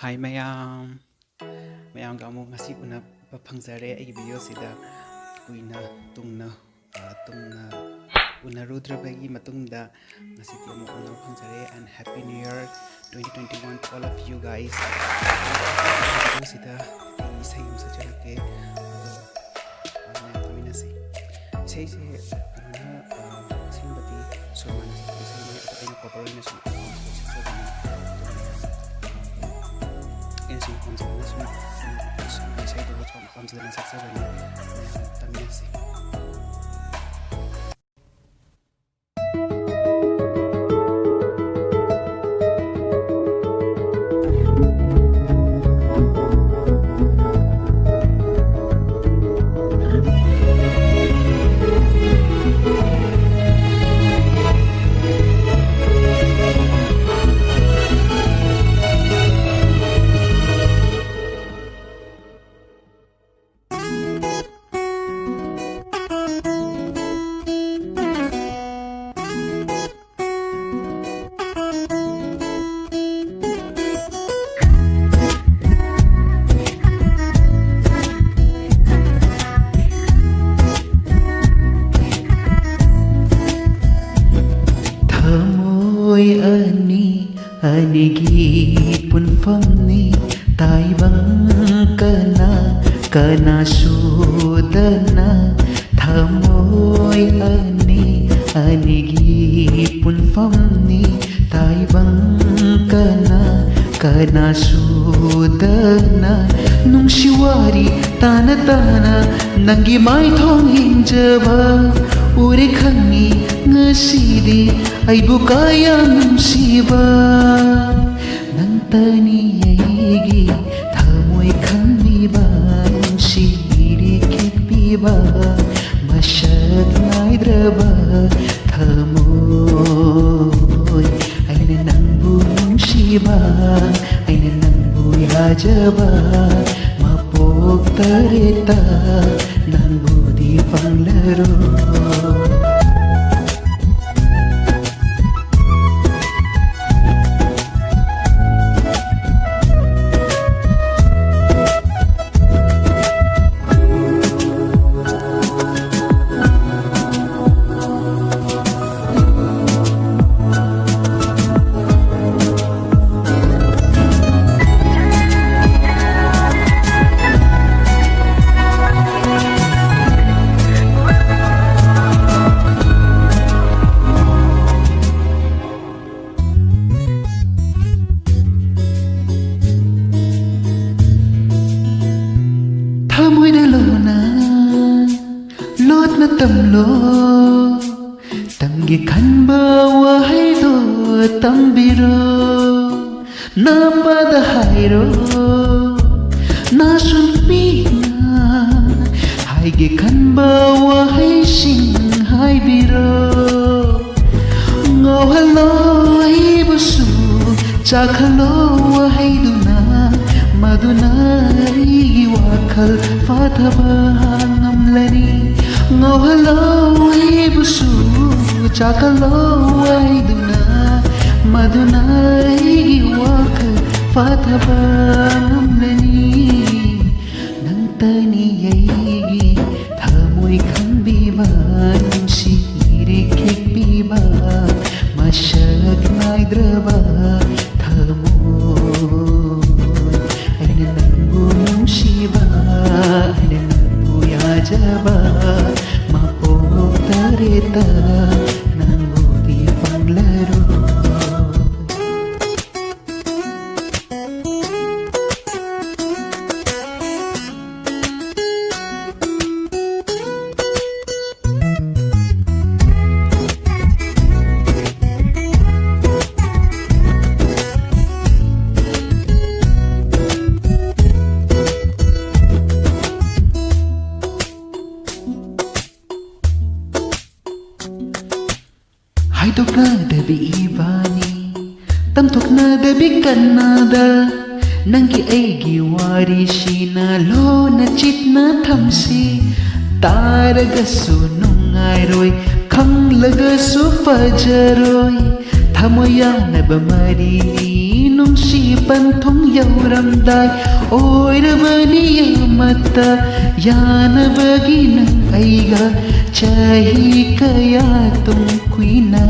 Hi mayam kamu ngasi pangjare ai video sida kuina tungna unarudrabagi matungda ngasi ti amu pangjare and happy new year 2021 to all of you guys. Video sida isai sajake kamina se isai se kana simbati sormana isai ne aina corporation so Sim konsernya semua saya itu buat konsernya saksa dan tamnya sih. Anigi punfamni taibang kana sudana thamoy anigi punfamni taibang kana sudana nung shiwari tana nangi mai thong hinjaba ure khangni ngasidi aibu kaya nungsiba nantani aigi thamoy khangniba nungsiri kitpiba mashak naidraba thamoy aina nangbu nungsiba aina nangbu yajaba mapok tareta nangbu di panglaro Lot na tamlo tamgi kan bawa haydo tambiro na padahairo na sunpina haige kan bawa hay sing hay biro ngawhalo ay busu chakhalo hayduna maduna igi wakal fathaba ngamlani ngawhalo ay busu chakhalo hayduna maduna igi wakal fathaba ngamlani nantani igi thamoy khangbiba nungsiri kikbiba mashak naidraba thamoy aina nangbu nungsiba aina nangbu yajaba mapok tareta nangbu di panglaro Haydokna dabi ibani tamtokna dabi kannada nangi aigi wari shina lona chitna thamsi taragasu nungairoi khanglagasu fajaroi thamoy yaunaba mari ꯄꯨꯟꯁꯤ ꯄꯟꯊꯨꯡ ꯌꯧꯔꯝꯗꯥꯏ ꯑꯣꯏꯔꯕꯅꯤ ꯑꯃꯠꯇ ꯌꯥꯅꯕꯒꯤ ꯅꯪ ꯑꯩꯒ ꯆꯍꯤ ꯀꯌꯥ ꯇꯨꯡ ꯀꯨꯏꯅ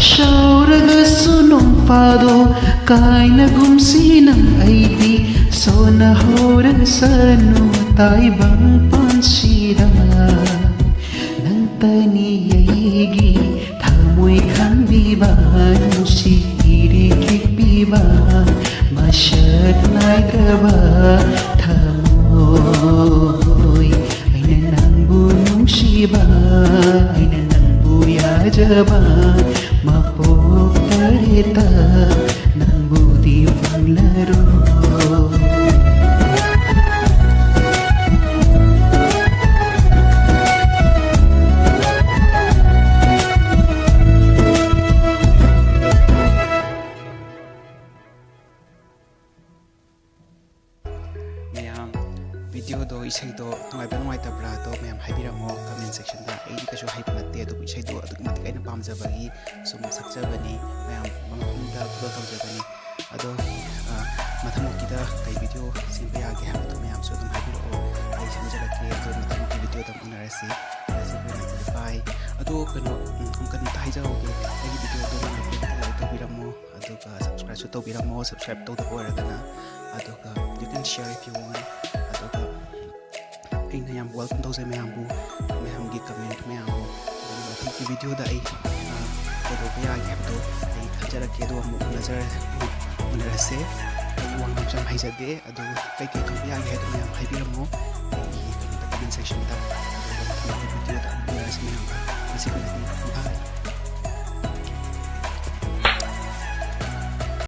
ꯁꯥꯎꯔꯒꯁꯨ ꯅꯣꯡ ꯐꯥꯗꯣꯛ ꯀꯥꯏꯅꯒꯨꯝꯁꯤ ꯅꯪ ꯑꯩꯗꯤ ꯁꯣꯟꯅꯍꯧꯔꯁꯅꯨ ꯇꯥꯏꯕꯪ ꯄꯥꯟꯁꯤꯗ ꯅꯪꯇꯅꯤ ꯑꯩꯒꯤ ꯊꯃꯣꯏ ꯈꯪꯕꯤꯕ ꯅꯨꯡꯁꯤꯔꯤ ꯀꯤꯛꯄꯤꯕ ꯃꯁꯛ ꯅꯥꯏꯗ꯭ꯔꯕ ꯊꯃꯣꯏ ꯑꯩꯅ ꯅꯪꯕꯨ ꯅꯨꯡꯁꯤꯕ ꯑꯩꯅ ꯅꯪꯕు ꯌꯥꯖꯕ ꯃꯄꯣꯛ ꯇꯔꯦꯇ ꯅꯪꯕꯨꯗꯤ ꯐꯪꯂꯔꯣꯏ ꯃꯌꯥꯝ ꯚꯤꯗꯤꯑꯣꯗꯣ ꯏꯁꯩꯗꯣ ꯅꯨꯡꯉꯥꯏꯕ꯭ꯔꯥ ꯅꯨꯡꯉꯥꯏꯇꯕ꯭ꯔꯥ ꯑꯗꯣ ꯃꯌꯥꯝ ꯍꯥꯏꯕꯤꯔꯝꯃꯣ ꯀꯃꯦꯟ ꯁꯦꯛꯁꯟꯗ ꯑꯩꯗꯤ ꯀꯩꯁꯨ ꯍꯩꯕ ꯅꯠꯇꯦ ꯑꯗꯨꯕꯨ ꯏꯁꯩꯗꯣ ꯑꯗꯨꯛꯀꯤ ꯃꯇꯤꯛ ꯑꯩꯅ ꯄꯥꯝꯖꯕꯒꯤ ꯁꯨꯝ ꯁꯛꯆꯕꯅꯤ ꯃꯌꯥꯝ ꯃꯐꯝꯗ ꯑꯞꯂꯣꯗ ꯇꯧꯖꯕꯅꯤ ꯑꯗꯣ ꯃꯊꯪꯃꯨꯛꯀꯤꯗ ꯀꯩ ꯚꯤꯗꯤꯑꯣ ꯁꯦꯝꯕ ꯌꯥꯒꯦ ꯍꯥꯏꯕꯗꯣ ꯃꯌꯥꯝꯁꯨ ꯑꯗꯨꯝ ꯍꯥꯏꯕꯤꯔꯛꯑꯣ ꯑꯩ ꯁꯦꯝꯖꯔꯛꯀꯦ ꯑꯗꯣ ꯃꯊꯪꯃꯨꯛꯀꯤ ꯚꯤꯗꯤꯑꯣꯗ ꯎꯅꯔꯁꯤ ꯕꯥꯏ ꯑꯗꯣ ꯀꯩꯅꯣ ꯑꯃꯨꯛꯀ ꯍꯥꯏꯖꯍꯧꯒꯦ ꯑꯩꯒꯤ ꯚꯤꯗꯤꯑꯣꯗꯣ ꯅꯨꯡꯉꯥꯏꯕꯗ ꯂꯥꯏꯛ ꯇꯧꯕꯤꯔꯝꯃꯣ ꯑꯗꯨꯒ ꯁꯕꯁꯀ꯭ꯔꯥꯏꯕꯁꯨ ꯇꯧꯕꯤꯔꯝꯃꯣ ꯁꯕꯁꯀ꯭ꯔꯥꯏꯕ ꯇꯧꯗꯕ ꯑꯣꯏꯔꯒꯅ ꯑꯗꯨꯒ you can share if you want ꯑꯗꯨꯒ ꯑꯩꯅ ꯌꯥꯝ ꯋꯦꯜꯀꯝ ꯇꯧꯖꯩ ꯃꯌꯥꯝꯒꯤ ꯀꯃꯦꯟꯠ ꯃꯌꯥꯝꯕꯨ ꯑꯗꯨꯒ ꯃꯊꯪꯒꯤ ꯚꯤꯗꯤꯑꯣꯗ ꯑꯩ ꯀꯩꯗꯧꯕ ꯌꯥꯒꯦ ꯍꯥꯏꯕꯗꯣ ꯑꯩ ꯈꯟꯖꯔꯛꯀꯦ ꯑꯗꯨꯒ ꯑꯃꯨꯛ ꯎꯅꯔꯁꯦ ꯑꯩ ꯋꯥ ꯉꯥꯡꯕꯁꯨ ꯌꯥꯝ ꯍꯩꯖꯗꯦ ꯑꯗꯨ ꯀꯩꯀꯩ ꯇꯧꯕ ꯌꯥꯒꯦ ꯍꯥꯏꯕꯗꯣ ꯃꯌꯥꯝ ꯍꯥꯏꯕꯤꯔꯝꯃꯣ ꯑꯩꯒꯤ ꯀꯩꯅꯣꯗ ꯀꯃꯦꯟ ꯁꯦꯛꯁꯟꯗ ꯑꯗꯨꯒ ꯃꯊꯪꯒꯤ ꯚꯤꯗꯤꯑꯣꯗ ꯑꯃꯨꯛ ꯎꯅꯔꯁꯤ ꯃꯌꯥꯝꯒ ꯉꯁꯤꯒꯤꯗꯤ ꯕꯥꯏ